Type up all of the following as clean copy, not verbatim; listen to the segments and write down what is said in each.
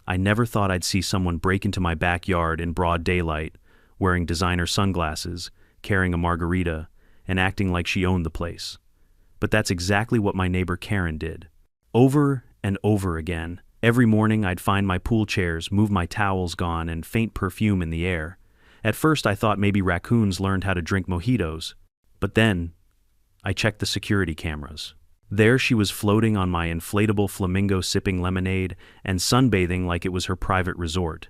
I never thought I'd see someone break into my backyard in broad daylight, wearing designer sunglasses, carrying a margarita, and acting like she owned the place. But that's exactly what my neighbor Karen did. Over and over again. Every morning I'd find my pool chairs, move my towels gone, and faint perfume in the air. At first I thought maybe raccoons learned how to drink mojitos. But then, I checked the security cameras. There she was floating on my inflatable flamingo sipping lemonade and sunbathing like it was her private resort.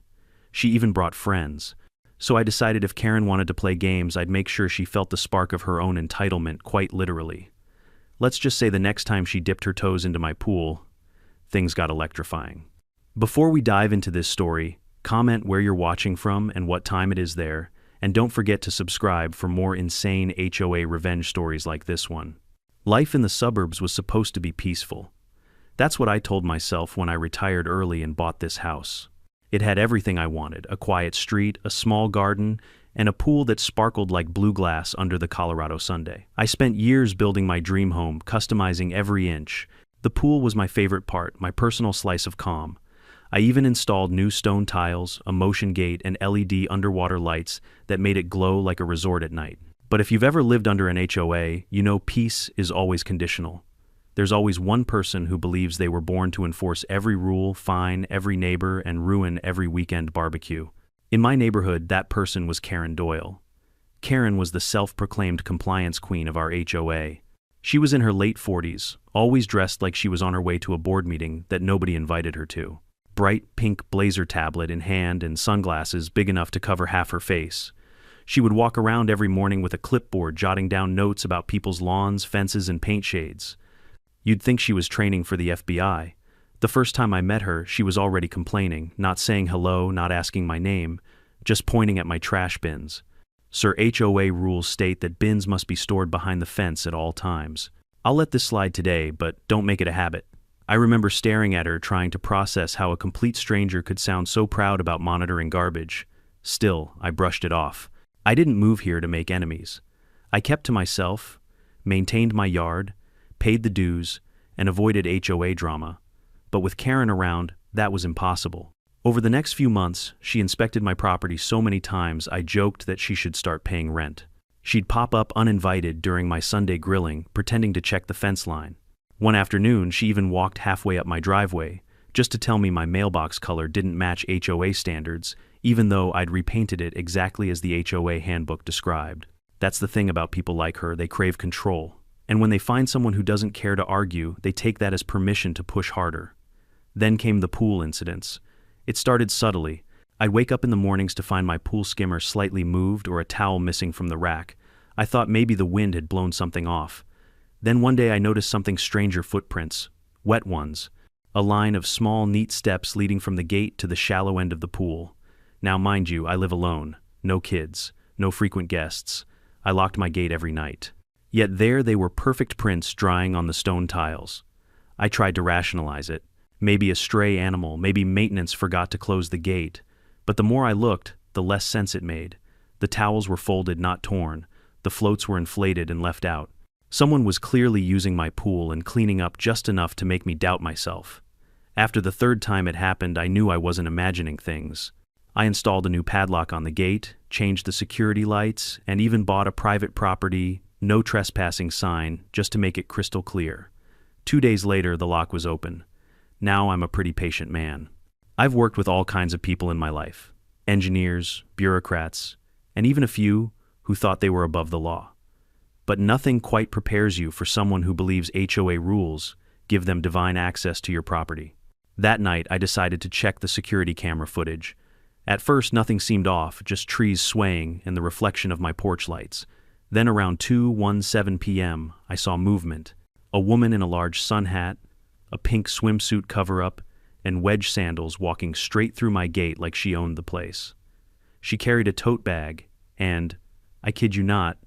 She even brought friends. So I decided if Karen wanted to play games, I'd make sure she felt the spark of her own entitlement, quite literally. Let's just say the next time she dipped her toes into my pool, things got electrifying. Before we dive into this story, comment where you're watching from and what time it is there, and don't forget to subscribe for more insane HOA revenge stories like this one. Life in the suburbs was supposed to be peaceful. That's what I told myself when I retired early and bought this house. It had everything I wanted: a quiet street, a small garden, and a pool that sparkled like blue glass under the Colorado Sunday. I spent years building my dream home, customizing every inch. The pool was my favorite part, my personal slice of calm. I even installed new stone tiles, a motion gate, and LED underwater lights that made it glow like a resort at night. But if you've ever lived under an HOA, you know peace is always conditional. There's always one person who believes they were born to enforce every rule, fine every neighbor, and ruin every weekend barbecue. In my neighborhood, that person was Karen Doyle. Karen was the self-proclaimed compliance queen of our HOA. She was in her late 40s, always dressed like she was on her way to a board meeting that nobody invited her to. Bright pink blazer tablet in hand and sunglasses big enough to cover half her face. She would walk around every morning with a clipboard jotting down notes about people's lawns, fences, and paint shades. You'd think she was training for the FBI. The first time I met her, she was already complaining, not saying hello, not asking my name, just pointing at my trash bins. Sir, HOA rules state that bins must be stored behind the fence at all times. I'll let this slide today, but don't make it a habit. I remember staring at her, trying to process how a complete stranger could sound so proud about monitoring garbage. Still, I brushed it off. I didn't move here to make enemies. I kept to myself, maintained my yard, paid the dues, and avoided HOA drama. But with Karen around, that was impossible. Over the next few months, she inspected my property so many times I joked that she should start paying rent. She'd pop up uninvited during my Sunday grilling, pretending to check the fence line. One afternoon, she even walked halfway up my driveway, just to tell me my mailbox color didn't match HOA standards, even though I'd repainted it exactly as the HOA handbook described. That's the thing about people like her, they crave control. And when they find someone who doesn't care to argue, they take that as permission to push harder. Then came the pool incidents. It started subtly. I'd wake up in the mornings to find my pool skimmer slightly moved or a towel missing from the rack. I thought maybe the wind had blown something off. Then one day I noticed something stranger: footprints, wet ones. A line of small, neat steps leading from the gate to the shallow end of the pool. Now, mind you, I live alone. No kids, no frequent guests. I locked my gate every night. Yet there they were, perfect prints drying on the stone tiles. I tried to rationalize it. Maybe a stray animal, maybe maintenance forgot to close the gate. But the more I looked, the less sense it made. The towels were folded, not torn. The floats were inflated and left out. Someone was clearly using my pool and cleaning up just enough to make me doubt myself. After the third time it happened, I knew I wasn't imagining things. I installed a new padlock on the gate, changed the security lights, and even bought a private property, no trespassing sign, just to make it crystal clear. 2 days later, the lock was open. Now I'm a pretty patient man. I've worked with all kinds of people in my life: engineers, bureaucrats, and even a few who thought they were above the law. But nothing quite prepares you for someone who believes HOA rules give them divine access to your property. That night, I decided to check the security camera footage. At first, nothing seemed off, just trees swaying and the reflection of my porch lights. Then around 2:17 p.m., I saw movement. A woman in a large sun hat, a pink swimsuit cover-up, and wedge sandals walking straight through my gate like she owned the place. She carried a tote bag and, I kid you not,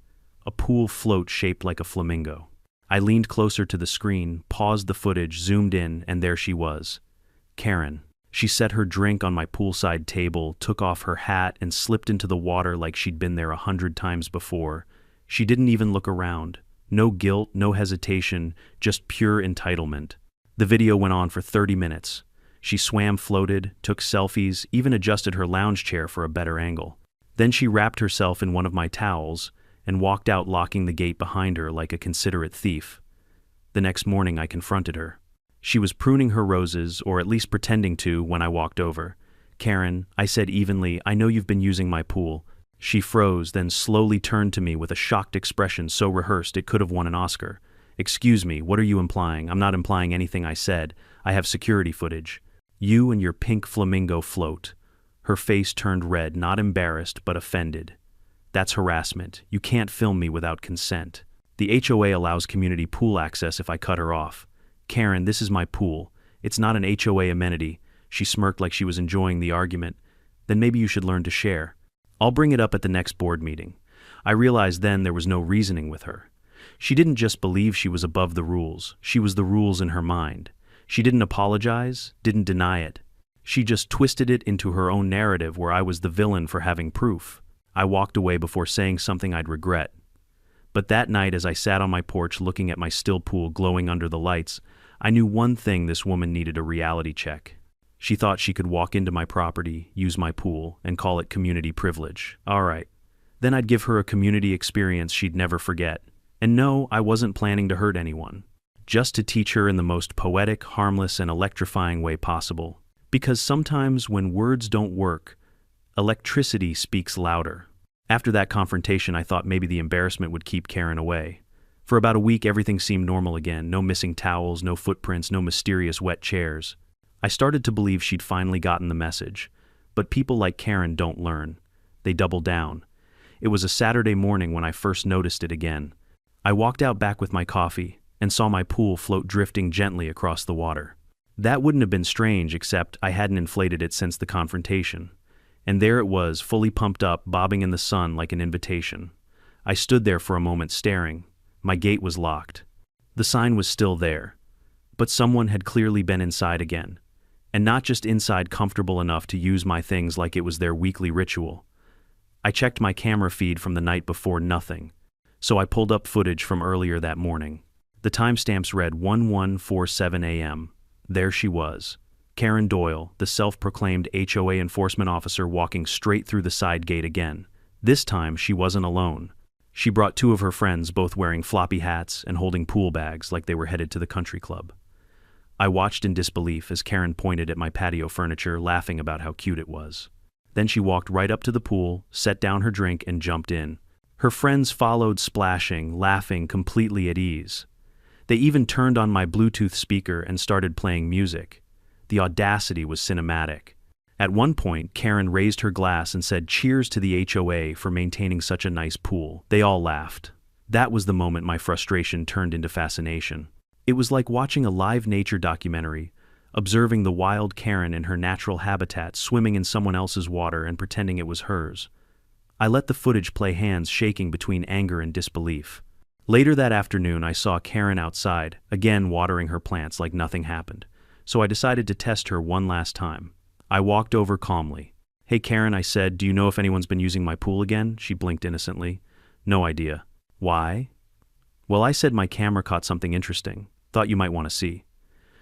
a pool float shaped like a flamingo. I leaned closer to the screen, paused the footage, zoomed in, and there she was. Karen. She set her drink on my poolside table, took off her hat, and slipped into the water like she'd been there 100 times before. She didn't even look around. No guilt, no hesitation, just pure entitlement. The video went on for 30 minutes. She swam, floated, took selfies, even adjusted her lounge chair for a better angle. Then she wrapped herself in one of my towels and walked out, locking the gate behind her like a considerate thief. The next morning I confronted her. She was pruning her roses, or at least pretending to, when I walked over. "Karen," I said evenly, "I know you've been using my pool." She froze, then slowly turned to me with a shocked expression so rehearsed it could have won an Oscar. "Excuse me, what are you implying?" "I'm not implying anything," I said. "I have security footage. You and your pink flamingo float." Her face turned red, not embarrassed, but offended. "That's harassment. You can't film me without consent. The HOA allows community pool access if I cut her off." "Karen, this is my pool. It's not an HOA amenity." She smirked like she was enjoying the argument. "Then maybe you should learn to share. I'll bring it up at the next board meeting." I realized then there was no reasoning with her. She didn't just believe she was above the rules, she was the rules in her mind. She didn't apologize, didn't deny it. She just twisted it into her own narrative where I was the villain for having proof. I walked away before saying something I'd regret. But that night, as I sat on my porch looking at my still pool glowing under the lights, I knew one thing: this woman needed a reality check. She thought she could walk into my property, use my pool, and call it community privilege. All right. Then I'd give her a community experience she'd never forget. And no, I wasn't planning to hurt anyone. Just to teach her in the most poetic, harmless, and electrifying way possible. Because sometimes when words don't work, electricity speaks louder. After that confrontation, I thought maybe the embarrassment would keep Karen away. For about a week, everything seemed normal again. No missing towels, no footprints, no mysterious wet chairs. I started to believe she'd finally gotten the message. But people like Karen don't learn. They double down. It was a Saturday morning when I first noticed it again. I walked out back with my coffee and saw my pool float drifting gently across the water. That wouldn't have been strange, except I hadn't inflated it since the confrontation. And there it was, fully pumped up, bobbing in the sun like an invitation. I stood there for a moment staring. My gate was locked. The sign was still there. But someone had clearly been inside again. And not just inside, comfortable enough to use my things like it was their weekly ritual. I checked my camera feed from the night before, nothing. So I pulled up footage from earlier that morning. The timestamps read 11:47 a.m. There she was, Karen Doyle, the self-proclaimed HOA enforcement officer, walking straight through the side gate again. This time she wasn't alone. She brought two of her friends, both wearing floppy hats and holding pool bags like they were headed to the country club. I watched in disbelief as Karen pointed at my patio furniture, laughing about how cute it was. Then she walked right up to the pool, set down her drink, and jumped in. Her friends followed, splashing, laughing, completely at ease. They even turned on my Bluetooth speaker and started playing music. The audacity was cinematic. At one point, Karen raised her glass and said, "Cheers to the HOA for maintaining such a nice pool." They all laughed. That was the moment my frustration turned into fascination. It was like watching a live nature documentary, observing the wild Karen in her natural habitat, swimming in someone else's water and pretending it was hers. I let the footage play, hands shaking between anger and disbelief. Later that afternoon, I saw Karen outside, again watering her plants like nothing happened. So I decided to test her one last time. I walked over calmly. "Hey Karen," I said, "do you know if anyone's been using my pool again?" She blinked innocently. "No idea." "Why?" "Well, I said my camera caught something interesting. Thought you might want to see."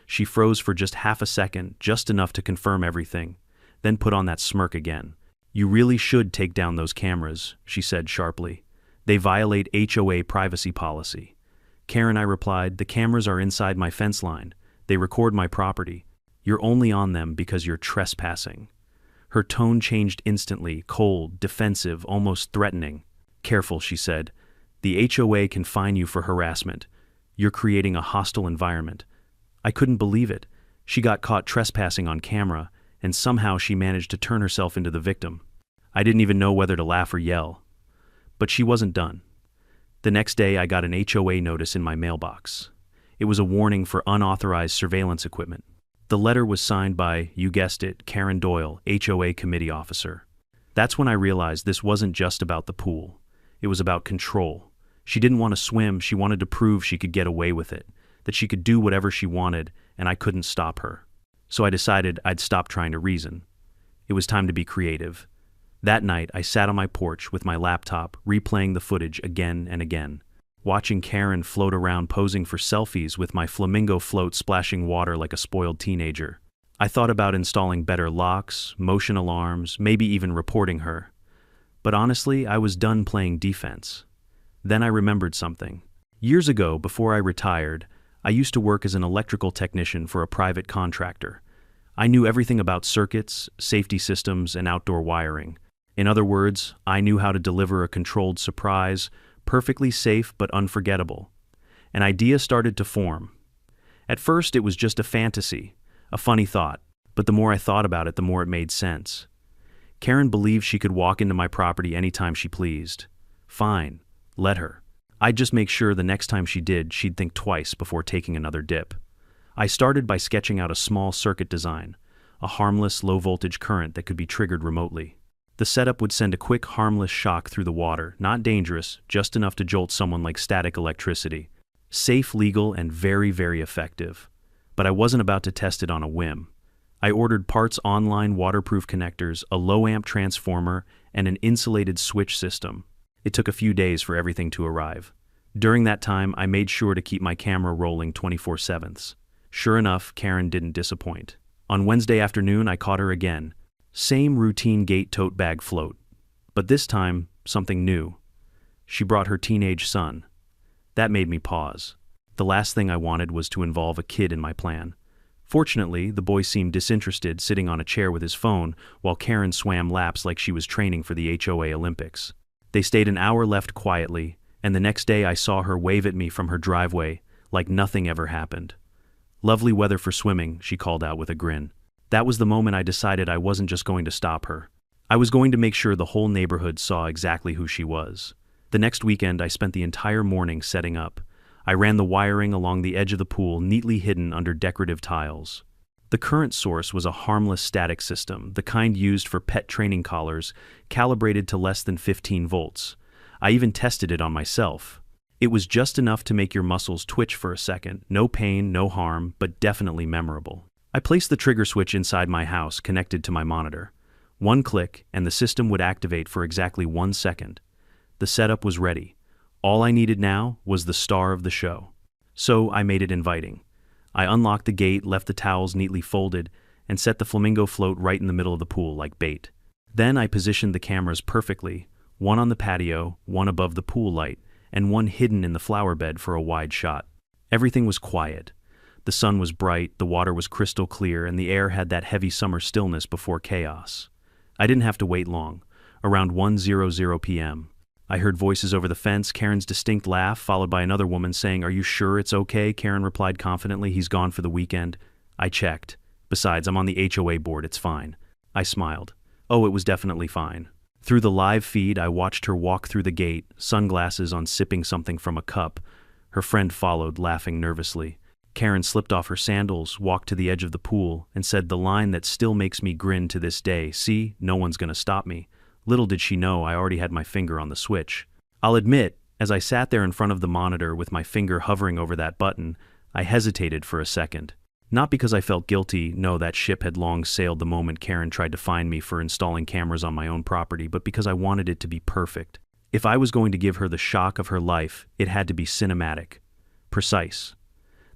She froze for just half a second, just enough to confirm everything, then put on that smirk again. "You really should take down those cameras," she said sharply. "They violate HOA privacy policy." "Karen," I replied, "the cameras are inside my fence line. They record my property. You're only on them because you're trespassing." Her tone changed instantly, cold, defensive, almost threatening. "Careful," she said. "The HOA can fine you for harassment. You're creating a hostile environment." I couldn't believe it. She got caught trespassing on camera, and somehow she managed to turn herself into the victim. I didn't even know whether to laugh or yell. But she wasn't done. The next day, I got an HOA notice in my mailbox. It was a warning for unauthorized surveillance equipment. The letter was signed by, you guessed it, Karen Doyle, HOA committee officer. That's when I realized this wasn't just about the pool. It was about control. She didn't want to swim, she wanted to prove she could get away with it, that she could do whatever she wanted, and I couldn't stop her. So I decided I'd stop trying to reason. It was time to be creative. That night, I sat on my porch with my laptop, replaying the footage again and again, watching Karen float around posing for selfies with my flamingo float splashing water like a spoiled teenager. I thought about installing better locks, motion alarms, maybe even reporting her. But honestly, I was done playing defense. Then I remembered something. Years ago, before I retired, I used to work as an electrical technician for a private contractor. I knew everything about circuits, safety systems, and outdoor wiring. In other words, I knew how to deliver a controlled surprise, perfectly safe but unforgettable. An idea started to form. At first, it was just a fantasy, a funny thought, but the more I thought about it, the more it made sense. Karen believed she could walk into my property anytime she pleased. Fine, let her. I'd just make sure the next time she did, she'd think twice before taking another dip. I started by sketching out a small circuit design, a harmless low-voltage current that could be triggered remotely. The setup would send a quick, harmless shock through the water, not dangerous, just enough to jolt someone like static electricity. Safe, legal, and very, very effective. But I wasn't about to test it on a whim. I ordered parts online, waterproof connectors, a low-amp transformer, and an insulated switch system. It took a few days for everything to arrive. During that time, I made sure to keep my camera rolling 24/7. Sure enough, Karen didn't disappoint. On Wednesday afternoon, I caught her again. Same routine gate tote bag float. But this time, something new. She brought her teenage son. That made me pause. The last thing I wanted was to involve a kid in my plan. Fortunately, the boy seemed disinterested, sitting on a chair with his phone, while Karen swam laps like she was training for the HOA Olympics. They stayed an hour left quietly, and the next day I saw her wave at me from her driveway, like nothing ever happened. "Lovely weather for swimming," she called out with a grin. That was the moment I decided I wasn't just going to stop her. I was going to make sure the whole neighborhood saw exactly who she was. The next weekend, I spent the entire morning setting up. I ran the wiring along the edge of the pool, neatly hidden under decorative tiles. The current source was a harmless static system, the kind used for pet training collars, calibrated to less than 15 volts. I even tested it on myself. It was just enough to make your muscles twitch for a second. No pain, no harm, but definitely memorable. I placed the trigger switch inside my house, connected to my monitor. One click, and the system would activate for exactly 1 second. The setup was ready. All I needed now was the star of the show. So I made it inviting. I unlocked the gate, left the towels neatly folded, and set the flamingo float right in the middle of the pool like bait. Then I positioned the cameras perfectly, one on the patio, one above the pool light, and one hidden in the flower bed for a wide shot. Everything was quiet. The sun was bright, the water was crystal clear, and the air had that heavy summer stillness before chaos. I didn't have to wait long. Around 1:00 p.m., I heard voices over the fence, Karen's distinct laugh, followed by another woman saying, "Are you sure it's okay?" Karen replied confidently, "He's gone for the weekend." I checked. "Besides, I'm on the HOA board, it's fine." I smiled. Oh, it was definitely fine. Through the live feed, I watched her walk through the gate, sunglasses on, sipping something from a cup. Her friend followed, laughing nervously. Karen slipped off her sandals, walked to the edge of the pool, and said the line that still makes me grin to this day, "See, no one's gonna stop me." Little did she know I already had my finger on the switch. I'll admit, as I sat there in front of the monitor with my finger hovering over that button, I hesitated for a second. Not because I felt guilty, no, that ship had long sailed the moment Karen tried to find me for installing cameras on my own property, but because I wanted it to be perfect. If I was going to give her the shock of her life, it had to be cinematic, precise.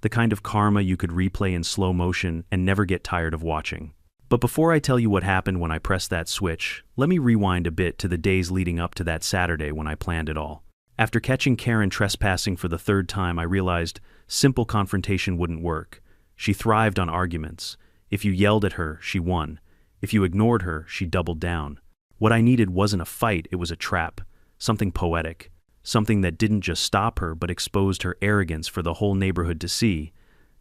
The kind of karma you could replay in slow motion and never get tired of watching. But before I tell you what happened when I pressed that switch, let me rewind a bit to the days leading up to that Saturday when I planned it all. After catching Karen trespassing for the third time, I realized simple confrontation wouldn't work. She thrived on arguments. If you yelled at her, she won. If you ignored her, she doubled down. What I needed wasn't a fight, it was a trap. Something poetic. Something that didn't just stop her, but exposed her arrogance for the whole neighborhood to see.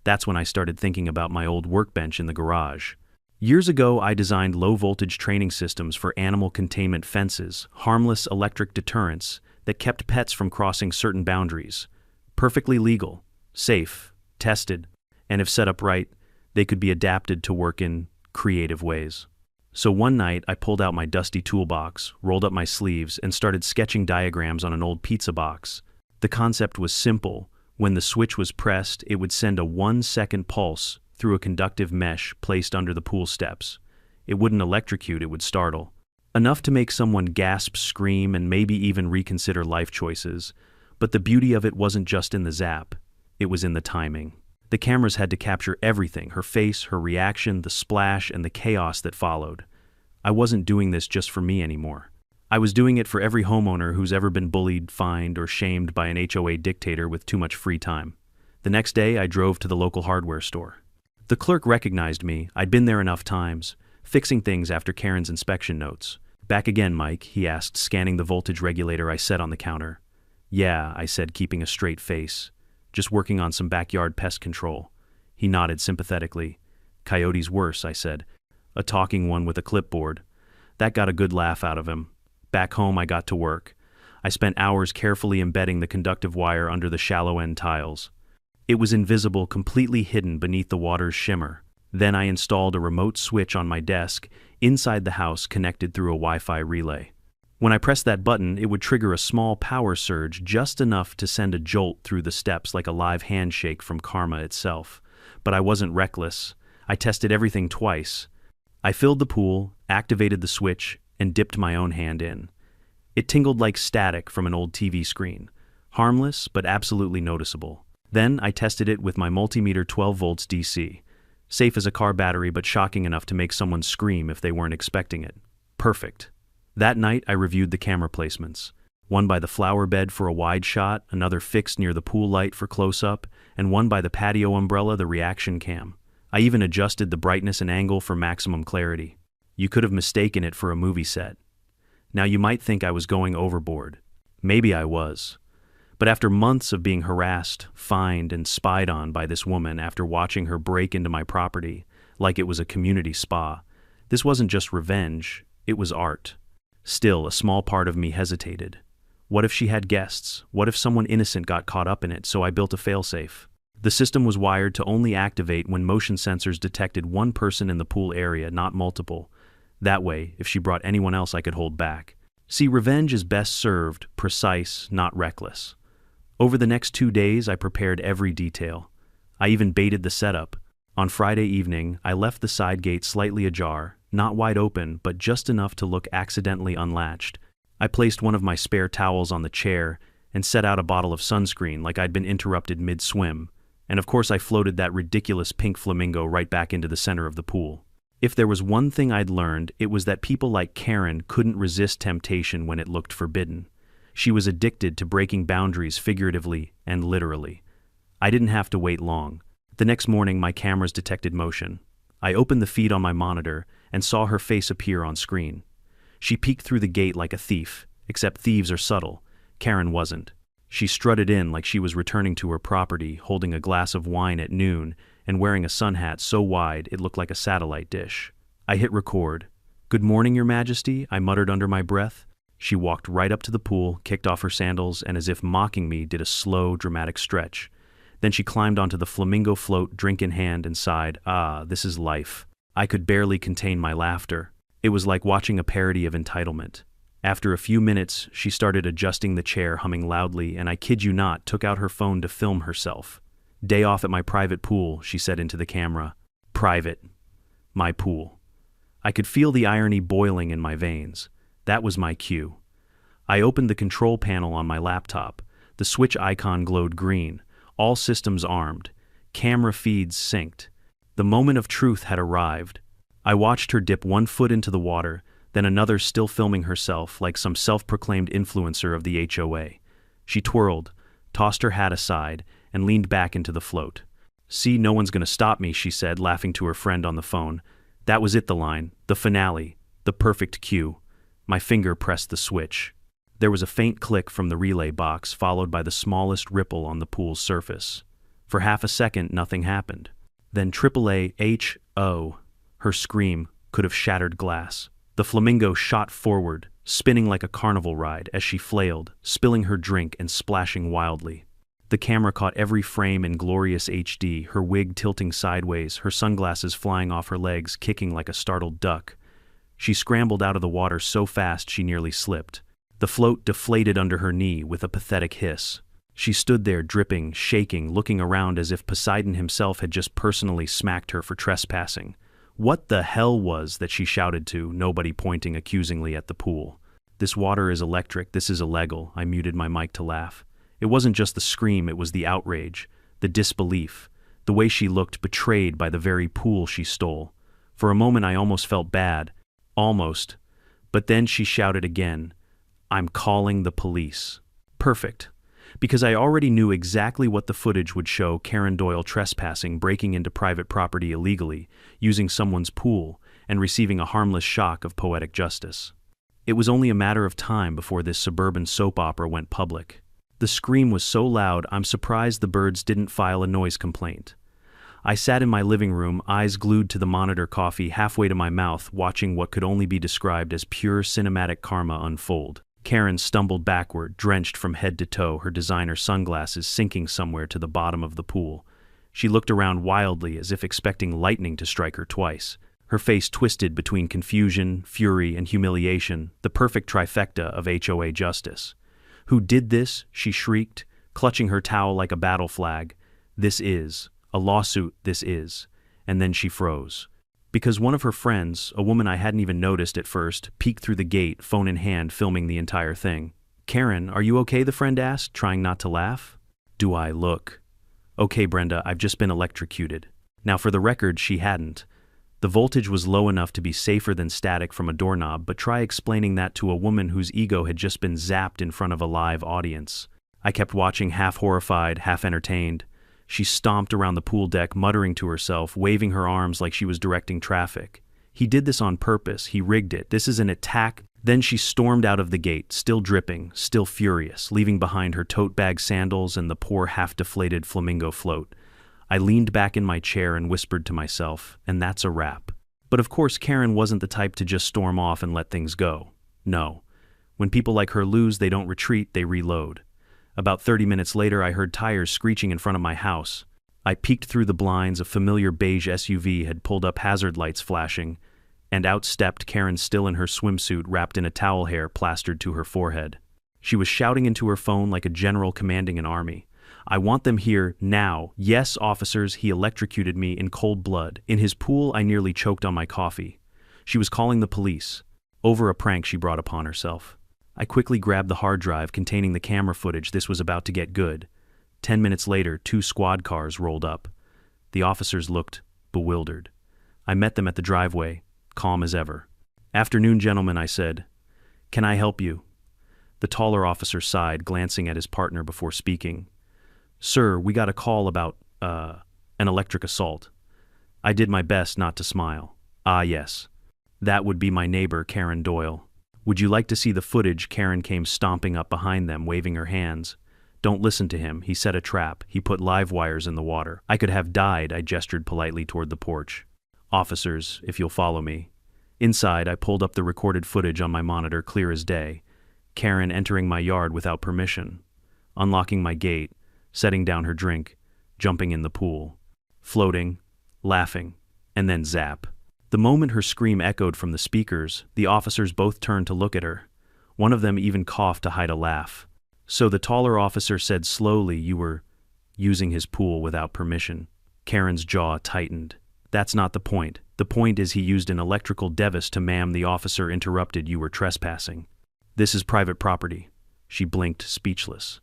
That's when I started thinking about my old workbench in the garage. Years ago, I designed low-voltage training systems for animal containment fences, harmless electric deterrents that kept pets from crossing certain boundaries. Perfectly legal, safe, tested, and if set up right, they could be adapted to work in creative ways. So one night, I pulled out my dusty toolbox, rolled up my sleeves, and started sketching diagrams on an old pizza box. The concept was simple. When the switch was pressed, it would send a 1-second pulse through a conductive mesh placed under the pool steps. It wouldn't electrocute, it would startle. Enough to make someone gasp, scream, and maybe even reconsider life choices. But the beauty of it wasn't just in the zap. It was in the timing. The cameras had to capture everything, her face, her reaction, the splash, and the chaos that followed. I wasn't doing this just for me anymore. I was doing it for every homeowner who's ever been bullied, fined, or shamed by an HOA dictator with too much free time. The next day, I drove to the local hardware store. The clerk recognized me. I'd been there enough times, fixing things after Karen's inspection notes. "Back again, Mike?" he asked, scanning the voltage regulator I set on the counter. "Yeah," I said, keeping a straight face. "Just working on some backyard pest control." He nodded sympathetically. "Coyote's worse," I said. "A talking one with a clipboard." That got a good laugh out of him. Back home, I got to work. I spent hours carefully embedding the conductive wire under the shallow-end tiles. It was invisible, completely hidden beneath the water's shimmer. Then I installed a remote switch on my desk, inside the house, connected through a Wi-Fi relay. When I pressed that button, it would trigger a small power surge, just enough to send a jolt through the steps like a live handshake from karma itself. But I wasn't reckless. I tested everything twice. I filled the pool, activated the switch, and dipped my own hand in. It tingled like static from an old TV screen. Harmless, but absolutely noticeable. Then I tested it with my multimeter 12 volts DC. Safe as a car battery, but shocking enough to make someone scream if they weren't expecting it. Perfect. That night, I reviewed the camera placements. One by the flower bed for a wide shot, another fixed near the pool light for close-up, and one by the patio umbrella, the reaction cam. I even adjusted the brightness and angle for maximum clarity. You could have mistaken it for a movie set. Now you might think I was going overboard. Maybe I was. But after months of being harassed, fined, and spied on by this woman after watching her break into my property, like it was a community spa, this wasn't just revenge, it was art. Still, a small part of me hesitated. What if she had guests? What if someone innocent got caught up in it? So I built a failsafe. The system was wired to only activate when motion sensors detected one person in the pool area, not multiple. That way, if she brought anyone else, I could hold back. See, revenge is best served precise, not reckless. Over the next 2 days, I prepared every detail. I even baited the setup. On Friday evening, I left the side gate slightly ajar, not wide open, but just enough to look accidentally unlatched. I placed one of my spare towels on the chair and set out a bottle of sunscreen like I'd been interrupted mid-swim. And of course I floated that ridiculous pink flamingo right back into the center of the pool. If there was one thing I'd learned, it was that people like Karen couldn't resist temptation when it looked forbidden. She was addicted to breaking boundaries figuratively and literally. I didn't have to wait long. The next morning, my cameras detected motion. I opened the feed on my monitor and saw her face appear on screen. She peeked through the gate like a thief, except thieves are subtle. Karen wasn't. She strutted in like she was returning to her property, holding a glass of wine at noon and wearing a sun hat so wide it looked like a satellite dish. I hit record. "Good morning, Your Majesty," I muttered under my breath. She walked right up to the pool, kicked off her sandals, and as if mocking me, did a slow, dramatic stretch. Then she climbed onto the flamingo float, drink in hand, and sighed, "Ah, this is life." I could barely contain my laughter. It was like watching a parody of entitlement. After a few minutes, she started adjusting the chair, humming loudly, and I kid you not, took out her phone to film herself. "Day off at my private pool," she said into the camera. Private. My pool. I could feel the irony boiling in my veins. That was my cue. I opened the control panel on my laptop. The switch icon glowed green. All systems armed. Camera feeds synced. The moment of truth had arrived. I watched her dip one foot into the water, then another, still filming herself like some self-proclaimed influencer of the HOA. She twirled, tossed her hat aside, and leaned back into the float. "See, no one's gonna stop me," she said, laughing to her friend on the phone. That was it, the line, the finale, the perfect cue. My finger pressed the switch. There was a faint click from the relay box, followed by the smallest ripple on the pool's surface. For half a second, nothing happened. Then AAA-HO. Her scream could have shattered glass. The flamingo shot forward, spinning like a carnival ride as she flailed, spilling her drink and splashing wildly. The camera caught every frame in glorious HD, her wig tilting sideways, her sunglasses flying off her legs, kicking like a startled duck. She scrambled out of the water so fast she nearly slipped. The float deflated under her knee with a pathetic hiss. She stood there dripping, shaking, looking around as if Poseidon himself had just personally smacked her for trespassing. What the hell was that, she shouted to, nobody pointing accusingly at the pool. "This water is electric, this is illegal." I muted my mic to laugh. It wasn't just the scream, it was the outrage, the disbelief. The way she looked betrayed by the very pool she stole. For a moment I almost felt bad. Almost. But then she shouted again, "I'm calling the police." Perfect. Because I already knew exactly what the footage would show: Karen Doyle trespassing, breaking into private property illegally, using someone's pool, and receiving a harmless shock of poetic justice. It was only a matter of time before this suburban soap opera went public. The scream was so loud I'm surprised the birds didn't file a noise complaint. I sat in my living room, eyes glued to the monitor, coffee halfway to my mouth, watching what could only be described as pure cinematic karma unfold. Karen stumbled backward, drenched from head to toe, her designer sunglasses sinking somewhere to the bottom of the pool. She looked around wildly, as if expecting lightning to strike her twice. Her face twisted between confusion, fury, and humiliation, the perfect trifecta of HOA justice. "Who did this?" she shrieked, clutching her towel like a battle flag. "This is a lawsuit, this is." And then she froze. Because one of her friends, a woman I hadn't even noticed at first, peeked through the gate, phone in hand, filming the entire thing. "Karen, are you okay?" the friend asked, trying not to laugh. "Do I look?" "Okay, Brenda, I've just been electrocuted." Now, for the record, she hadn't. The voltage was low enough to be safer than static from a doorknob, but try explaining that to a woman whose ego had just been zapped in front of a live audience. I kept watching, half horrified, half entertained. She stomped around the pool deck, muttering to herself, waving her arms like she was directing traffic. "He did this on purpose. He rigged it. This is an attack." Then she stormed out of the gate, still dripping, still furious, leaving behind her tote bag sandals and the poor half-deflated flamingo float. I leaned back in my chair and whispered to myself, "And that's a wrap." But of course Karen wasn't the type to just storm off and let things go. No. When people like her lose, they don't retreat, they reload. About 30 minutes later, I heard tires screeching in front of my house. I peeked through the blinds. A familiar beige SUV had pulled up, hazard lights flashing, and out stepped Karen, still in her swimsuit, wrapped in a towel, hair plastered to her forehead. She was shouting into her phone like a general commanding an army. "I want them here, now. Yes, officers, he electrocuted me in cold blood. In his pool, I nearly choked on my coffee." She was calling the police, over a prank she brought upon herself. I quickly grabbed the hard drive containing the camera footage. This was about to get good. 10 minutes later, 2 squad cars rolled up. The officers looked bewildered. I met them at the driveway, calm as ever. "Afternoon, gentlemen," I said. "Can I help you?" The taller officer sighed, glancing at his partner before speaking. "Sir, we got a call about, an electric assault." I did my best not to smile. "Ah, yes. That would be my neighbor, Karen Doyle." "Would you like to see the footage?" Karen came stomping up behind them, waving her hands. "Don't listen to him. He set a trap. He put live wires in the water. I could have died." I gestured politely toward the porch. "Officers, if you'll follow me." Inside, I pulled up the recorded footage on my monitor, clear as day. Karen entering my yard without permission, unlocking my gate, setting down her drink, jumping in the pool, floating, laughing, and then zap. The moment her scream echoed from the speakers, the officers both turned to look at her. One of them even coughed to hide a laugh. "So the taller officer said slowly, you were using his pool without permission." Karen's jaw tightened. "That's not the point. The point is he used an electrical device to." "Ma'am," the officer interrupted, "you were trespassing. This is private property." She blinked, speechless.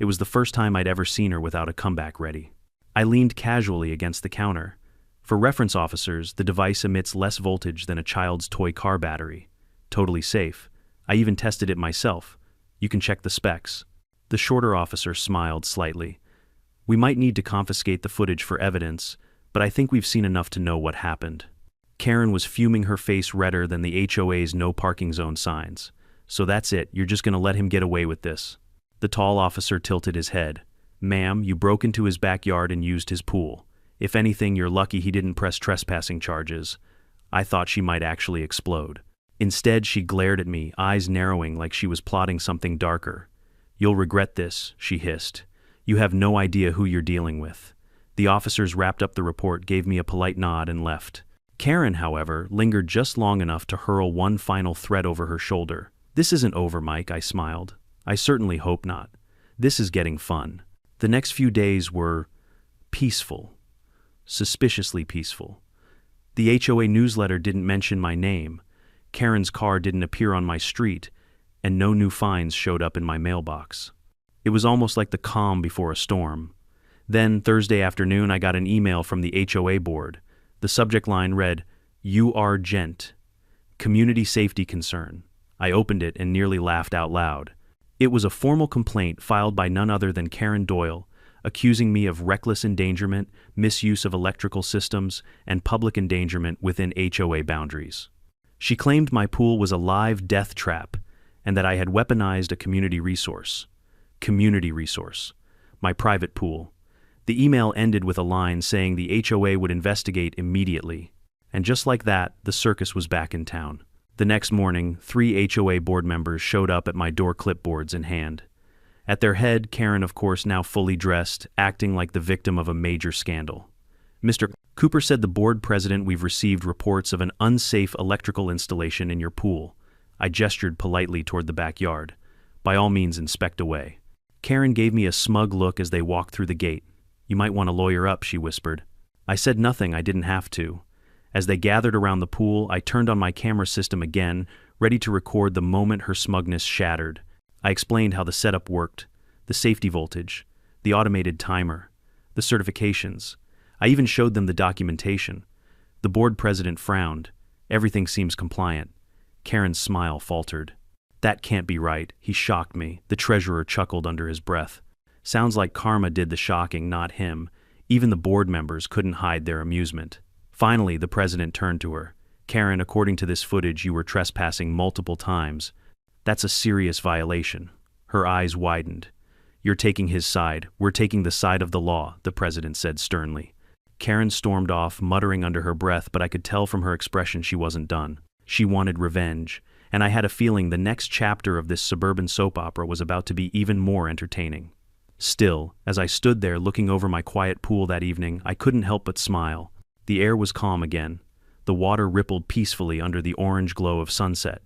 It was the first time I'd ever seen her without a comeback ready. I leaned casually against the counter. "For reference, officers, the device emits less voltage than a child's toy car battery. Totally safe. I even tested it myself. You can check the specs." The shorter officer smiled slightly. "We might need to confiscate the footage for evidence, but I think we've seen enough to know what happened." Karen was fuming, her face redder than the HOA's no parking zone signs. "So that's it, you're just gonna let him get away with this?" The tall officer tilted his head. "Ma'am, you broke into his backyard and used his pool. If anything, you're lucky he didn't press trespassing charges." I thought she might actually explode. Instead, she glared at me, eyes narrowing like she was plotting something darker. "You'll regret this," she hissed. "You have no idea who you're dealing with." The officers wrapped up the report, gave me a polite nod, and left. Karen, however, lingered just long enough to hurl one final threat over her shoulder. "This isn't over, Mike," I smiled. "I certainly hope not. This is getting fun." The next few days were peaceful. Suspiciously peaceful. The HOA newsletter didn't mention my name, Karen's car didn't appear on my street, and no new fines showed up in my mailbox. It was almost like the calm before a storm. Then, Thursday afternoon, I got an email from the HOA board. The subject line read, "You are gent. Community safety concern." I opened it and nearly laughed out loud. It was a formal complaint filed by none other than Karen Doyle, accusing me of reckless endangerment, misuse of electrical systems, and public endangerment within HOA boundaries. She claimed my pool was a live death trap and that I had weaponized a community resource. Community resource. My private pool. The email ended with a line saying the HOA would investigate immediately. And just like that, the circus was back in town. The next morning, 3 HOA board members showed up at my door, clipboards in hand. At their head, Karen, of course, now fully dressed, acting like the victim of a major scandal. "Mr. Cooper," said the board president, "we've received reports of an unsafe electrical installation in your pool." I gestured politely toward the backyard. "By all means, inspect away." Karen gave me a smug look as they walked through the gate. "You might want to lawyer up," she whispered. I said nothing, I didn't have to. As they gathered around the pool, I turned on my camera system again, ready to record the moment her smugness shattered. I explained how the setup worked, the safety voltage, the automated timer, the certifications. I even showed them the documentation. The board president frowned. "Everything seems compliant." Karen's smile faltered. "That can't be right." He shocked me. The treasurer chuckled under his breath. "Sounds like karma did the shocking, not him." Even the board members couldn't hide their amusement. Finally, the president turned to her. "Karen, according to this footage, you were trespassing multiple times. That's a serious violation." Her eyes widened. "You're taking his side. We're taking the side of the law," the president said sternly. Karen stormed off, muttering under her breath, but I could tell from her expression she wasn't done. She wanted revenge, and I had a feeling the next chapter of this suburban soap opera was about to be even more entertaining. Still, as I stood there looking over my quiet pool that evening, I couldn't help but smile. The air was calm again. The water rippled peacefully under the orange glow of sunset.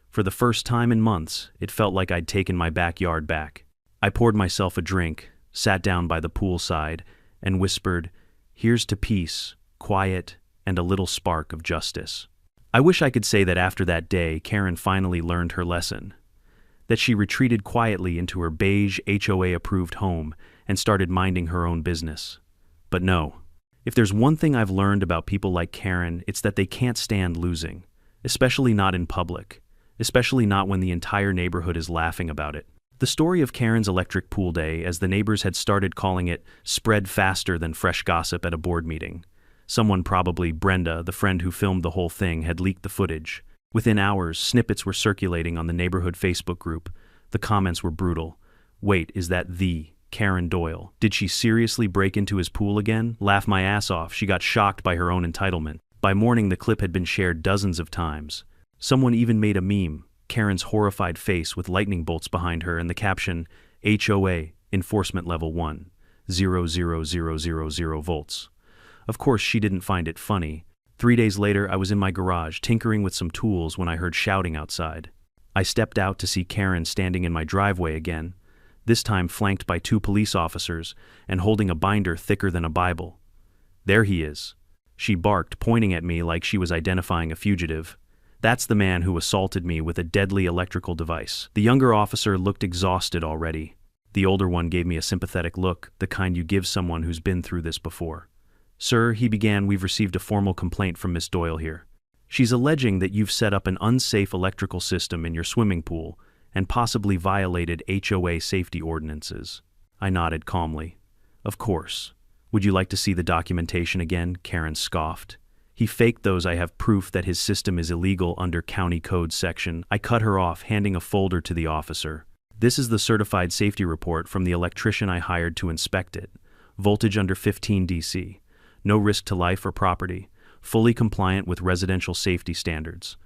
For the first time in months, it felt like I'd taken my backyard back. I poured myself a drink, sat down by the poolside, and whispered, "Here's to peace, quiet, and a little spark of justice." I wish I could say that after that day, Karen finally learned her lesson. That she retreated quietly into her beige HOA-approved home and started minding her own business. But no. If there's one thing I've learned about people like Karen, it's that they can't stand losing, especially not in public, especially not when the entire neighborhood is laughing about it. The story of Karen's electric pool day, as the neighbors had started calling it, spread faster than fresh gossip at a board meeting. Someone, probably Brenda, the friend who filmed the whole thing, had leaked the footage. Within hours, snippets were circulating on the neighborhood Facebook group. The comments were brutal. "Wait, is that the Karen Doyle? Did she seriously break into his pool again? Laugh my ass off, she got shocked by her own entitlement." By morning, the clip had been shared dozens of times. Someone even made a meme, Karen's horrified face with lightning bolts behind her, and the caption, "HOA, enforcement level 1, 0.0000 volts. Of course, she didn't find it funny. 3 days later, I was in my garage, tinkering with some tools when I heard shouting outside. I stepped out to see Karen standing in my driveway again, this time flanked by 2 police officers and holding a binder thicker than a Bible. "There he is." She barked, pointing at me like she was identifying a fugitive. "That's the man who assaulted me with a deadly electrical device." The younger officer looked exhausted already. The older one gave me a sympathetic look, the kind you give someone who's been through this before. "Sir," he began, "we've received a formal complaint from Miss Doyle here. She's alleging that you've set up an unsafe electrical system in your swimming pool and possibly violated HOA safety ordinances." I nodded calmly. "Of course. Would you like to see the documentation again?" Karen scoffed. "He faked those. I have proof that his system is illegal under County Code section." I cut her off, handing a folder to the officer. "This is the certified safety report from the electrician I hired to inspect it. Voltage under 15 DC. No risk to life or property, fully compliant with residential safety standards."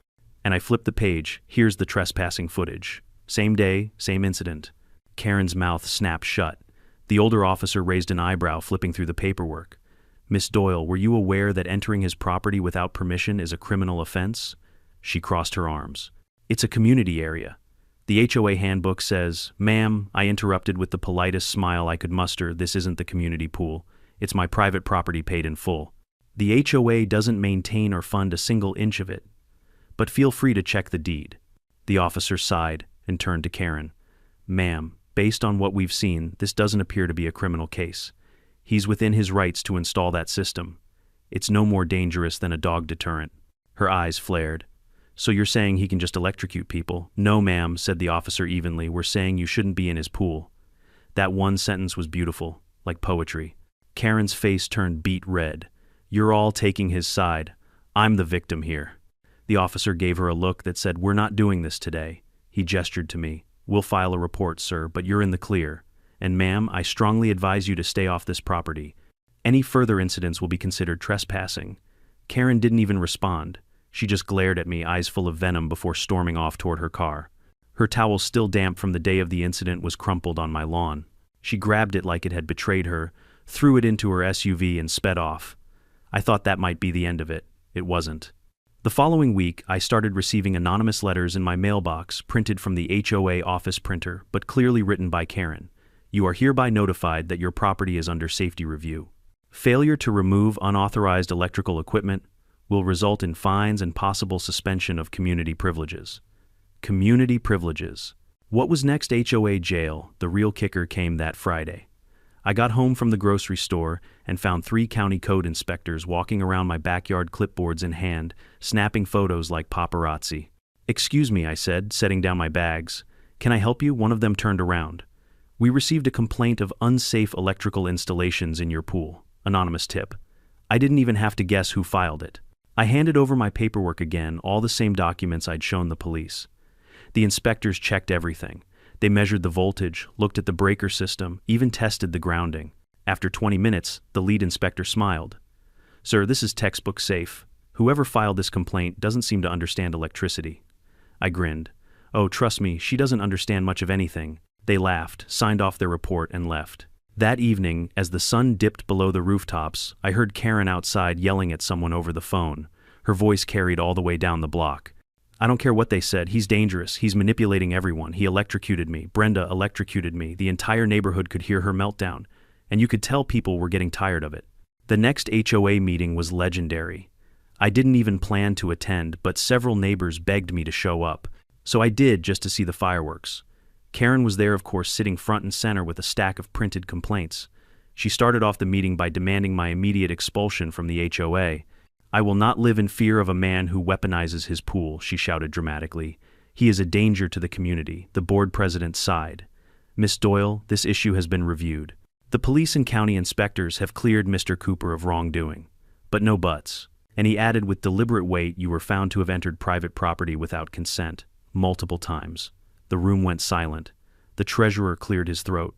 And I flipped the page. Here's the trespassing footage. Same day, same incident. Karen's mouth snapped shut. The older officer raised an eyebrow, flipping through the paperwork. "Miss Doyle, were you aware that entering his property without permission is a criminal offense?" She crossed her arms. "It's a community area. The HOA handbook says—" "Ma'am," I interrupted with the politest smile I could muster, "this isn't the community pool. It's my private property paid in full. The HOA doesn't maintain or fund a single inch of it. But feel free to check the deed." The officer sighed and turned to Karen. "Ma'am, based on what we've seen, this doesn't appear to be a criminal case." He's within his rights to install that system. It's no more dangerous than a dog deterrent. Her eyes flared. So you're saying he can just electrocute people? No, ma'am, said the officer evenly. We're saying you shouldn't be in his pool. That one sentence was beautiful, like poetry. Karen's face turned beet red. You're all taking his side. I'm the victim here. The officer gave her a look that said, we're not doing this today. He gestured to me. We'll file a report, sir, but you're in the clear. And ma'am, I strongly advise you to stay off this property. Any further incidents will be considered trespassing. Karen didn't even respond. She just glared at me, eyes full of venom, before storming off toward her car. Her towel, still damp from the day of the incident, was crumpled on my lawn. She grabbed it like it had betrayed her, threw it into her SUV, and sped off. I thought that might be the end of it. It wasn't. The following week, I started receiving anonymous letters in my mailbox, printed from the HOA office printer, but clearly written by Karen. You are hereby notified that your property is under safety review. Failure to remove unauthorized electrical equipment will result in fines and possible suspension of community privileges. Community privileges. What was next? HOA jail. The real kicker came that Friday. I got home from the grocery store and found 3 county code inspectors walking around my backyard, clipboards in hand, snapping photos like paparazzi. Excuse me, I said, setting down my bags. Can I help you? One of them turned around. We received a complaint of unsafe electrical installations in your pool. Anonymous tip. I didn't even have to guess who filed it. I handed over my paperwork again, all the same documents I'd shown the police. The inspectors checked everything. They measured the voltage, looked at the breaker system, even tested the grounding. After 20 minutes, the lead inspector smiled. Sir, this is textbook safe. Whoever filed this complaint doesn't seem to understand electricity. I grinned. Oh, trust me, she doesn't understand much of anything. They laughed, signed off their report, and left. That evening, as the sun dipped below the rooftops, I heard Karen outside yelling at someone over the phone. Her voice carried all the way down the block. I don't care what they said. He's dangerous. He's manipulating everyone. He electrocuted me. Brenda electrocuted me. The entire neighborhood could hear her meltdown, and you could tell people were getting tired of it. The next HOA meeting was legendary. I didn't even plan to attend, but several neighbors begged me to show up, so I did, just to see the fireworks. Karen was there, of course, sitting front and center with a stack of printed complaints. She started off the meeting by demanding my immediate expulsion from the HOA. I will not live in fear of a man who weaponizes his pool, she shouted dramatically. He is a danger to the community. The board president sighed. Miss Doyle, this issue has been reviewed. The police and county inspectors have cleared Mr. Cooper of wrongdoing. But no buts. And he added with deliberate weight, you were found to have entered private property without consent, multiple times. The room went silent. The treasurer cleared his throat.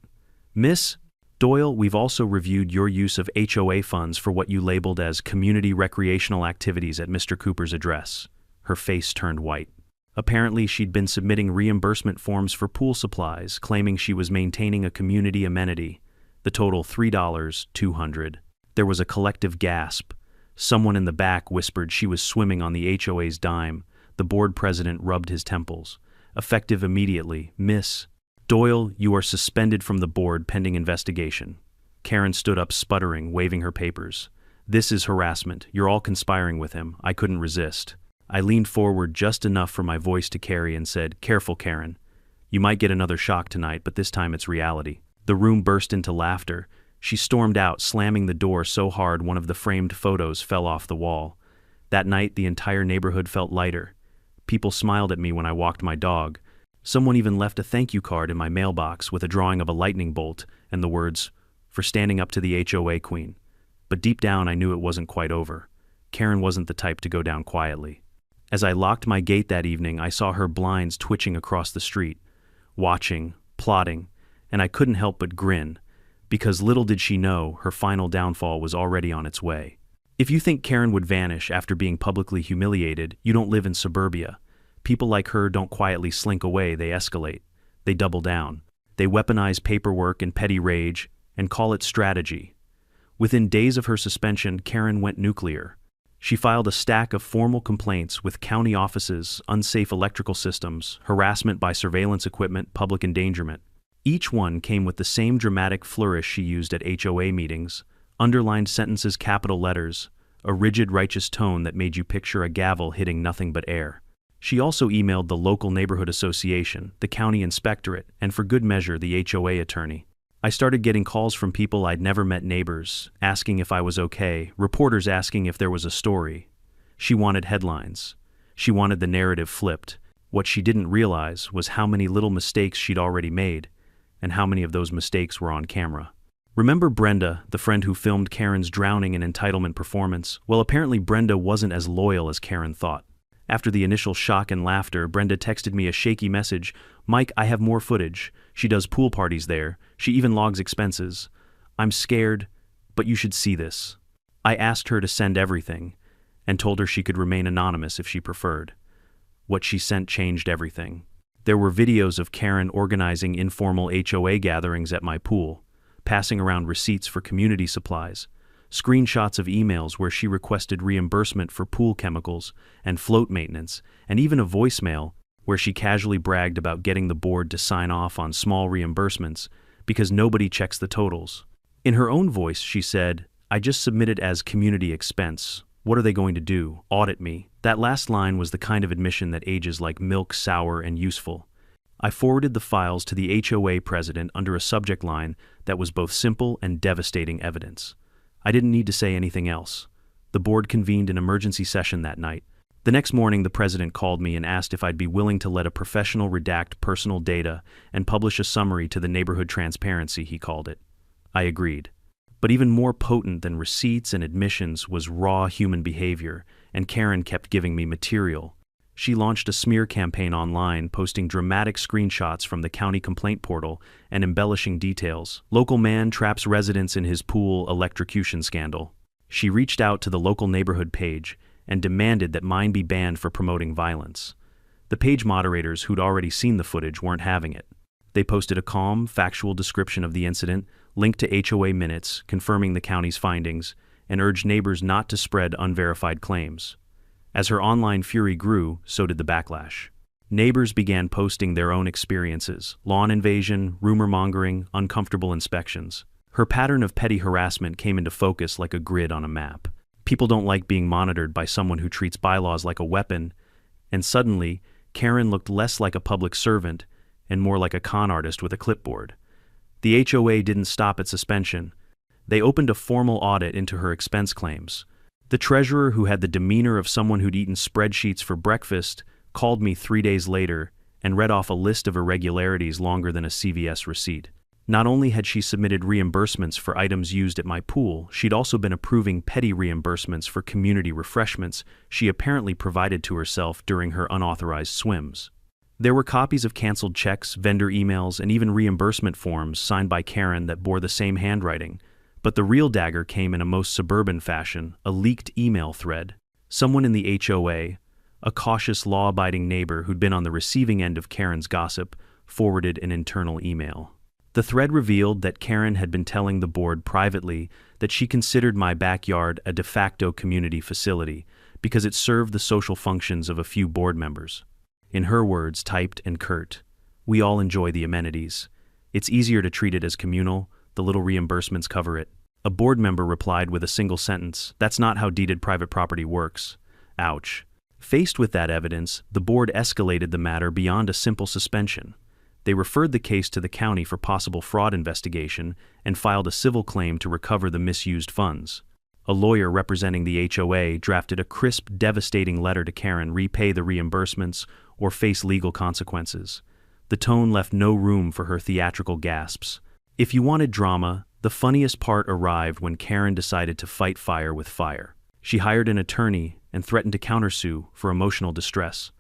Miss Doyle, we've also reviewed your use of HOA funds for what you labeled as community recreational activities at Mr. Cooper's address. Her face turned white. Apparently, she'd been submitting reimbursement forms for pool supplies, claiming she was maintaining a community amenity. The total $3,200. There was a collective gasp. Someone in the back whispered she was swimming on the HOA's dime. The board president rubbed his temples. Effective immediately, Miss Doyle, you are suspended from the board pending investigation. Karen stood up, sputtering, waving her papers. This is harassment. You're all conspiring with him. I couldn't resist. I leaned forward just enough for my voice to carry and said, Careful, Karen. You might get another shock tonight, but this time it's reality. The room burst into laughter. She stormed out, slamming the door so hard one of the framed photos fell off the wall. That night, the entire neighborhood felt lighter. People smiled at me when I walked my dog. Someone even left a thank you card in my mailbox with a drawing of a lightning bolt and the words, for standing up to the HOA queen. But deep down I knew it wasn't quite over. Karen wasn't the type to go down quietly. As I locked my gate that evening, I saw her blinds twitching across the street, watching, plotting, and I couldn't help but grin, because little did she know her final downfall was already on its way. If you think Karen would vanish after being publicly humiliated, you don't live in suburbia. People like her don't quietly slink away, they escalate. They double down. They weaponize paperwork and petty rage and call it strategy. Within days of her suspension, Karen went nuclear. She filed a stack of formal complaints with county offices, unsafe electrical systems, harassment by surveillance equipment, public endangerment. Each one came with the same dramatic flourish she used at HOA meetings, underlined sentences, capital letters, a rigid, righteous tone that made you picture a gavel hitting nothing but air. She also emailed the local neighborhood association, the county inspectorate, and for good measure the HOA attorney. I started getting calls from people I'd never met, neighbors asking if I was okay, reporters asking if there was a story. She wanted headlines. She wanted the narrative flipped. What she didn't realize was how many little mistakes she'd already made, and how many of those mistakes were on camera. Remember Brenda, the friend who filmed Karen's drowning and entitlement performance? Well, apparently Brenda wasn't as loyal as Karen thought. After the initial shock and laughter, Brenda texted me a shaky message. "Mike, I have more footage. She does pool parties there. She even logs expenses. I'm scared, but you should see this." I asked her to send everything, and told her she could remain anonymous if she preferred. What she sent changed everything. There were videos of Karen organizing informal HOA gatherings at my pool, passing around receipts for community supplies, screenshots of emails where she requested reimbursement for pool chemicals and float maintenance, and even a voicemail where she casually bragged about getting the board to sign off on small reimbursements because nobody checks the totals. In her own voice, she said, "I just submitted as community expense. What are they going to do? Audit me?" That last line was the kind of admission that ages like milk, sour and useful. I forwarded the files to the HOA president under a subject line that was both simple and devastating evidence. I didn't need to say anything else. The board convened an emergency session that night. The next morning, the president called me and asked if I'd be willing to let a professional redact personal data and publish a summary to the neighborhood transparency, he called it. I agreed. But even more potent than receipts and admissions was raw human behavior, and Karen kept giving me material. She launched a smear campaign online, posting dramatic screenshots from the county complaint portal and embellishing details. Local man traps residents in his pool electrocution scandal. She reached out to the local neighborhood page and demanded that mine be banned for promoting violence. The page moderators who'd already seen the footage weren't having it. They posted a calm, factual description of the incident, linked to HOA minutes confirming the county's findings, and urged neighbors not to spread unverified claims. As her online fury grew, so did the backlash. Neighbors began posting their own experiences: lawn invasion, rumor-mongering, uncomfortable inspections. Her pattern of petty harassment came into focus like a grid on a map. People don't like being monitored by someone who treats bylaws like a weapon, and suddenly, Karen looked less like a public servant and more like a con artist with a clipboard. The HOA didn't stop at suspension. They opened a formal audit into her expense claims. The treasurer, who had the demeanor of someone who'd eaten spreadsheets for breakfast, called me 3 days later and read off a list of irregularities longer than a CVS receipt. Not only had she submitted reimbursements for items used at my pool, she'd also been approving petty reimbursements for community refreshments she apparently provided to herself during her unauthorized swims. There were copies of canceled checks, vendor emails, and even reimbursement forms signed by Karen that bore the same handwriting. But the real dagger came in a most suburban fashion, a leaked email thread. Someone in the HOA, a cautious, law-abiding neighbor who'd been on the receiving end of Karen's gossip, forwarded an internal email. The thread revealed that Karen had been telling the board privately that she considered my backyard a de facto community facility because it served the social functions of a few board members. In her words, typed and curt, "We all enjoy the amenities. It's easier to treat it as communal. The little reimbursements cover it." A board member replied with a single sentence, "That's not how deeded private property works." Ouch. Faced with that evidence, the board escalated the matter beyond a simple suspension. They referred the case to the county for possible fraud investigation and filed a civil claim to recover the misused funds. A lawyer representing the HOA drafted a crisp, devastating letter to Karen: repay the reimbursements or face legal consequences. The tone left no room for her theatrical gasps. If you wanted drama, the funniest part arrived when Karen decided to fight fire with fire. She hired an attorney and threatened to countersue for emotional distress.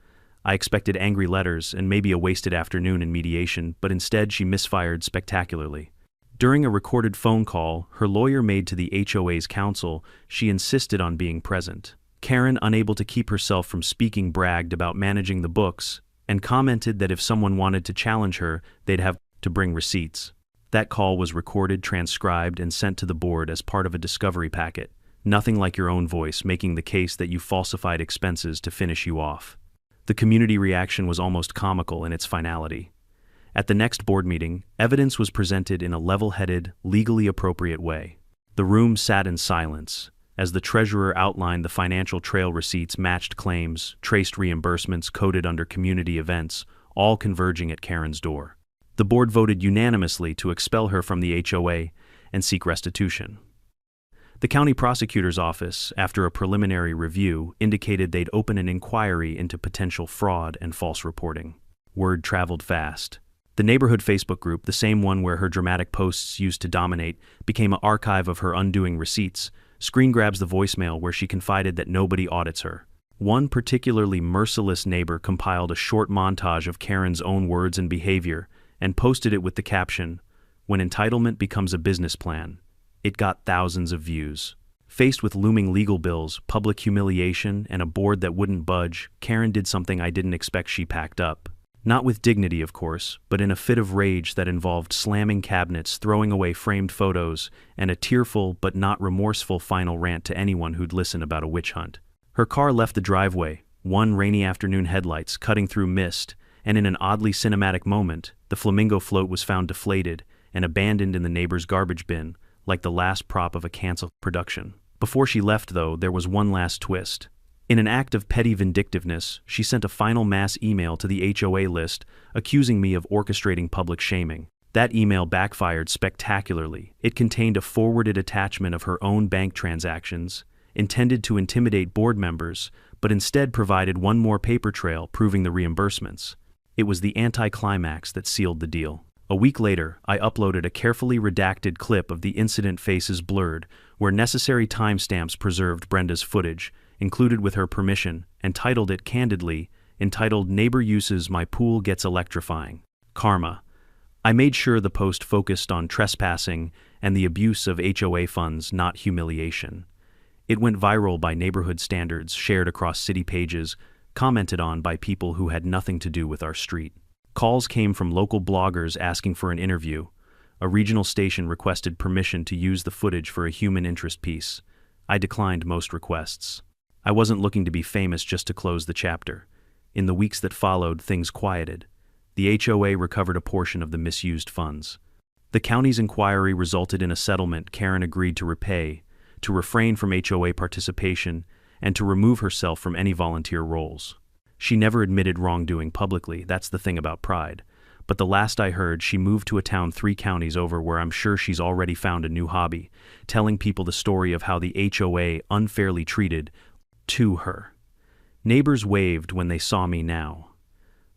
I expected angry letters and maybe a wasted afternoon in mediation, but instead she misfired spectacularly. During a recorded phone call her lawyer made to the HOA's counsel, she insisted on being present. Karen, unable to keep herself from speaking, bragged about managing the books and commented that if someone wanted to challenge her, they'd have to bring receipts. That call was recorded, transcribed, and sent to the board as part of a discovery packet. Nothing like your own voice making the case that you falsified expenses to finish you off. The community reaction was almost comical in its finality. At the next board meeting, evidence was presented in a level-headed, legally appropriate way. The room sat in silence as the treasurer outlined the financial trail receipts, matched claims, traced reimbursements coded under community events, all converging at Karen's door. The board voted unanimously to expel her from the HOA and seek restitution. The county prosecutor's office, after a preliminary review, indicated they'd open an inquiry into potential fraud and false reporting. Word traveled fast. The neighborhood Facebook group, the same one where her dramatic posts used to dominate, became an archive of her undoing receipts. Screen grabs the voicemail where she confided that nobody audits her. One particularly merciless neighbor compiled a short montage of Karen's own words and behavior and posted it with the caption, "When entitlement becomes a business plan." It got thousands of views. Faced with looming legal bills, public humiliation, and a board that wouldn't budge, Karen did something I didn't expect. She packed up. Not with dignity, of course, but in a fit of rage that involved slamming cabinets, throwing away framed photos, and a tearful but not remorseful final rant to anyone who'd listen about a witch hunt. Her car left the driveway, one rainy afternoon headlights cutting through mist, and in an oddly cinematic moment, the flamingo float was found deflated and abandoned in the neighbor's garbage bin, like the last prop of a canceled production. Before she left, though, there was one last twist. In an act of petty vindictiveness, she sent a final mass email to the HOA list accusing me of orchestrating public shaming. That email backfired spectacularly. It contained a forwarded attachment of her own bank transactions, intended to intimidate board members, but instead provided one more paper trail proving the reimbursements. It was the anticlimax that sealed the deal. A week later, I uploaded a carefully redacted clip of the incident faces blurred, where necessary timestamps preserved Brenda's footage, included with her permission, and titled it candidly, entitled "Neighbor Uses My Pool Gets Electrifying. Karma." I made sure the post focused on trespassing and the abuse of HOA funds, not humiliation. It went viral by neighborhood standards, shared across city pages, commented on by people who had nothing to do with our street. Calls came from local bloggers asking for an interview. A regional station requested permission to use the footage for a human interest piece. I declined most requests. I wasn't looking to be famous just to close the chapter. In the weeks that followed, things quieted. The HOA recovered a portion of the misused funds. The county's inquiry resulted in a settlement Karen agreed to repay, to refrain from HOA participation, and to remove herself from any volunteer roles. She never admitted wrongdoing publicly, that's the thing about pride. But the last I heard, she moved to a town 3 counties over where I'm sure she's already found a new hobby, telling people the story of how the HOA unfairly treated to her. Neighbors waved when they saw me now.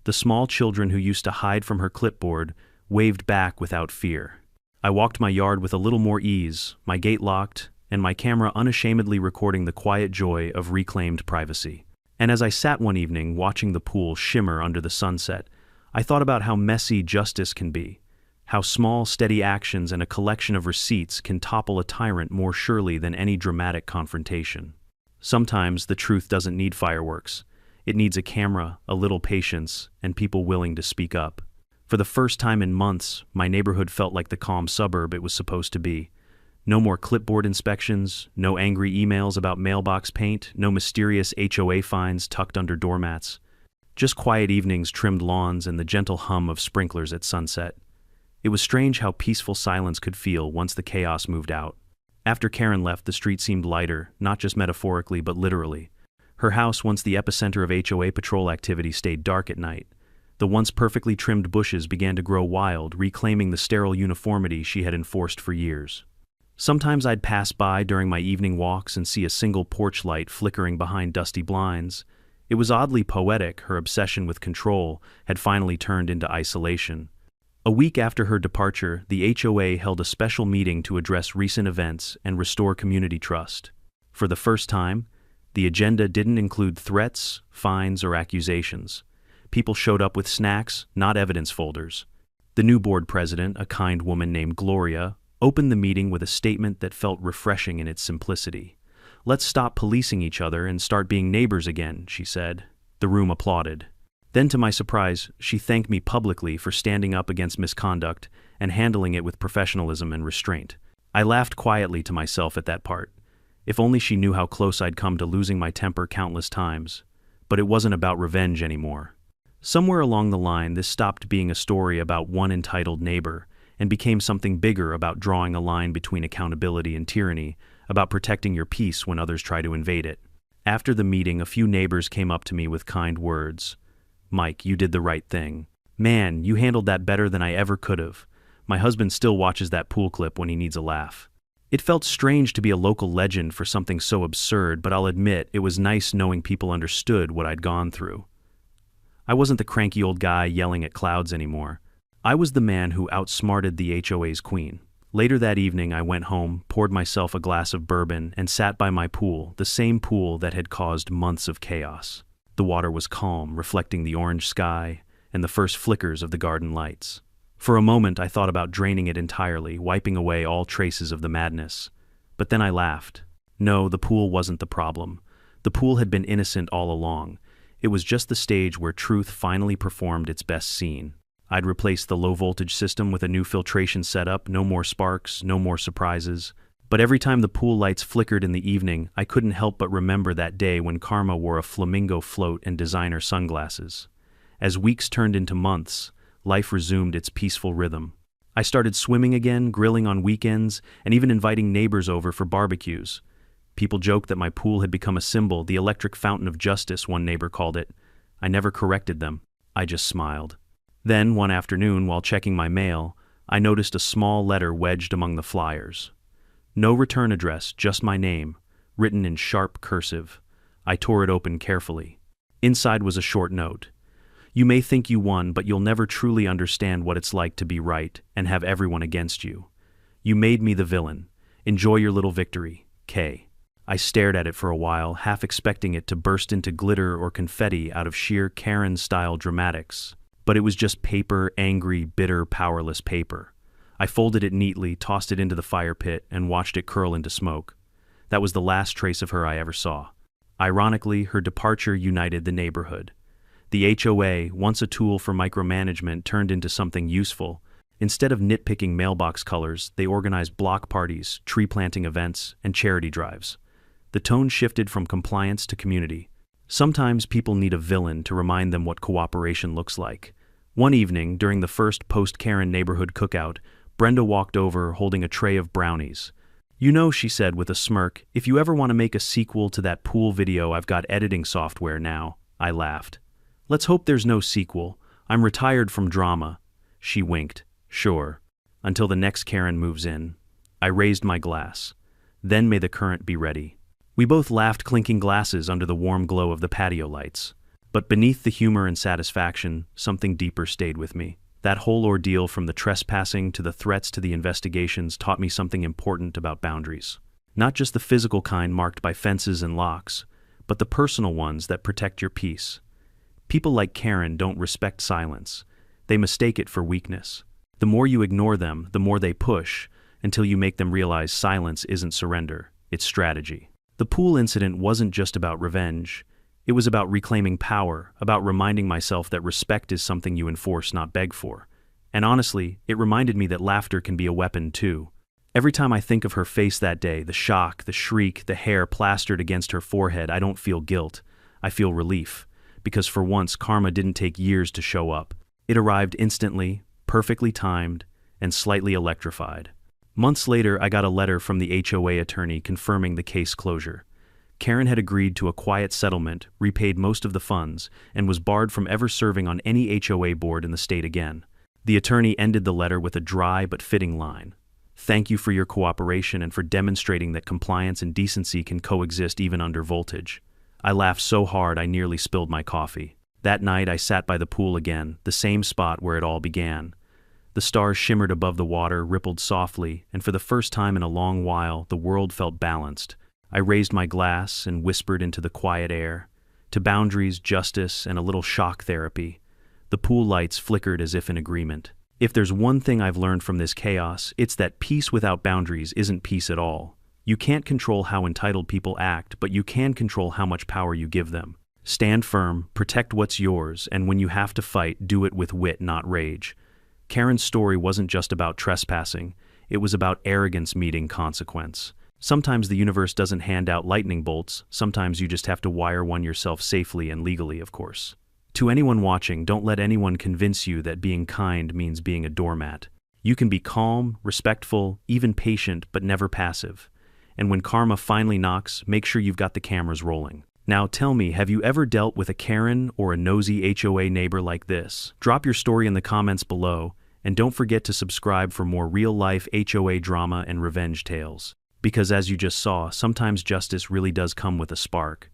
The small children who used to hide from her clipboard waved back without fear. I walked my yard with a little more ease, my gate locked, and my camera unashamedly recording the quiet joy of reclaimed privacy. And as I sat one evening watching the pool shimmer under the sunset, I thought about how messy justice can be, how small, steady actions and a collection of receipts can topple a tyrant more surely than any dramatic confrontation. Sometimes the truth doesn't need fireworks. It needs a camera, a little patience, and people willing to speak up. For the first time in months, my neighborhood felt like the calm suburb it was supposed to be. No more clipboard inspections, no angry emails about mailbox paint, no mysterious HOA fines tucked under doormats. Just quiet evenings, trimmed lawns, and the gentle hum of sprinklers at sunset. It was strange how peaceful silence could feel once the chaos moved out. After Karen left, the street seemed lighter, not just metaphorically but literally. Her house, once the epicenter of HOA patrol activity, stayed dark at night. The once perfectly trimmed bushes began to grow wild, reclaiming the sterile uniformity she had enforced for years. Sometimes I'd pass by during my evening walks and see a single porch light flickering behind dusty blinds. It was oddly poetic. Her obsession with control had finally turned into isolation. A week after her departure, the HOA held a special meeting to address recent events and restore community trust. For the first time, the agenda didn't include threats, fines, or accusations. People showed up with snacks, not evidence folders. The new board president, a kind woman named Gloria, opened the meeting with a statement that felt refreshing in its simplicity. "Let's stop policing each other and start being neighbors again," she said. The room applauded. Then, to my surprise, she thanked me publicly for standing up against misconduct and handling it with professionalism and restraint. I laughed quietly to myself at that part. If only she knew how close I'd come to losing my temper countless times. But it wasn't about revenge anymore. Somewhere along the line, this stopped being a story about one entitled neighbor and became something bigger, about drawing a line between accountability and tyranny, about protecting your peace when others try to invade it. After the meeting, a few neighbors came up to me with kind words. "Mike, you did the right thing. Man, you handled that better than I ever could have. My husband still watches that pool clip when he needs a laugh. It felt strange to be a local legend for something so absurd, but I'll admit it was nice knowing people understood what I'd gone through. I wasn't the cranky old guy yelling at clouds anymore. I was the man who outsmarted the HOA's queen. Later that evening, I went home, poured myself a glass of bourbon, and sat by my pool, the same pool that had caused months of chaos. The water was calm, reflecting the orange sky and the first flickers of the garden lights. For a moment, I thought about draining it entirely, wiping away all traces of the madness. But then I laughed. No, the pool wasn't the problem. The pool had been innocent all along. It was just the stage where truth finally performed its best scene. I'd replaced the low-voltage system with a new filtration setup, no more sparks, no more surprises. But every time the pool lights flickered in the evening, I couldn't help but remember that day when Karma wore a flamingo float and designer sunglasses. As weeks turned into months, life resumed its peaceful rhythm. I started swimming again, grilling on weekends, and even inviting neighbors over for barbecues. People joked that my pool had become a symbol, the electric fountain of justice, one neighbor called it. I never corrected them. I just smiled. Then, one afternoon, while checking my mail, I noticed a small letter wedged among the flyers. No return address, just my name, written in sharp cursive. I tore it open carefully. Inside was a short note. You may think you won, but you'll never truly understand what it's like to be right and have everyone against you. You made me the villain. Enjoy your little victory, K. I stared at it for a while, half expecting it to burst into glitter or confetti out of sheer Karen-style dramatics. But it was just paper, angry, bitter, powerless paper. I folded it neatly, tossed it into the fire pit, and watched it curl into smoke. That was the last trace of her I ever saw. Ironically, her departure united the neighborhood. The HOA, once a tool for micromanagement, turned into something useful. Instead of nitpicking mailbox colors, they organized block parties, tree planting events, and charity drives. The tone shifted from compliance to community. Sometimes people need a villain to remind them what cooperation looks like. One evening, during the first post-Karen neighborhood cookout, Brenda walked over holding a tray of brownies. You know, she said with a smirk, if you ever want to make a sequel to that pool video, I've got editing software now. I laughed. Let's hope there's no sequel. I'm retired from drama. She winked. Sure. Until the next Karen moves in. I raised my glass. Then may the current be ready. We both laughed, clinking glasses under the warm glow of the patio lights. But beneath the humor and satisfaction, something deeper stayed with me. That whole ordeal, from the trespassing to the threats to the investigations, taught me something important about boundaries. Not just the physical kind marked by fences and locks, but the personal ones that protect your peace. People like Karen don't respect silence. They mistake it for weakness. The more you ignore them, the more they push, until you make them realize silence isn't surrender, it's strategy. The pool incident wasn't just about revenge. It was about reclaiming power, about reminding myself that respect is something you enforce, not beg for. And honestly, it reminded me that laughter can be a weapon too. Every time I think of her face that day, the shock, the shriek, the hair plastered against her forehead, I don't feel guilt. I feel relief. Because for once, karma didn't take years to show up. It arrived instantly, perfectly timed, and slightly electrified. Months later, I got a letter from the HOA attorney confirming the case closure. Karen had agreed to a quiet settlement, repaid most of the funds, and was barred from ever serving on any HOA board in the state again. The attorney ended the letter with a dry but fitting line. Thank you for your cooperation and for demonstrating that compliance and decency can coexist even under voltage. I laughed so hard I nearly spilled my coffee. That night I sat by the pool again, the same spot where it all began. The stars shimmered above the water, rippled softly, and for the first time in a long while, the world felt balanced. I raised my glass and whispered into the quiet air. To boundaries, justice, and a little shock therapy. The pool lights flickered as if in agreement. If there's one thing I've learned from this chaos, it's that peace without boundaries isn't peace at all. You can't control how entitled people act, but you can control how much power you give them. Stand firm, protect what's yours, and when you have to fight, do it with wit, not rage. Karen's story wasn't just about trespassing. It was about arrogance meeting consequence. Sometimes the universe doesn't hand out lightning bolts. Sometimes you just have to wire one yourself safely and legally, of course. To anyone watching, don't let anyone convince you that being kind means being a doormat. You can be calm, respectful, even patient, but never passive. And when karma finally knocks, make sure you've got the cameras rolling. Now tell me, have you ever dealt with a Karen or a nosy HOA neighbor like this? Drop your story in the comments below, and don't forget to subscribe for more real-life HOA drama and revenge tales. Because as you just saw, sometimes justice really does come with a spark.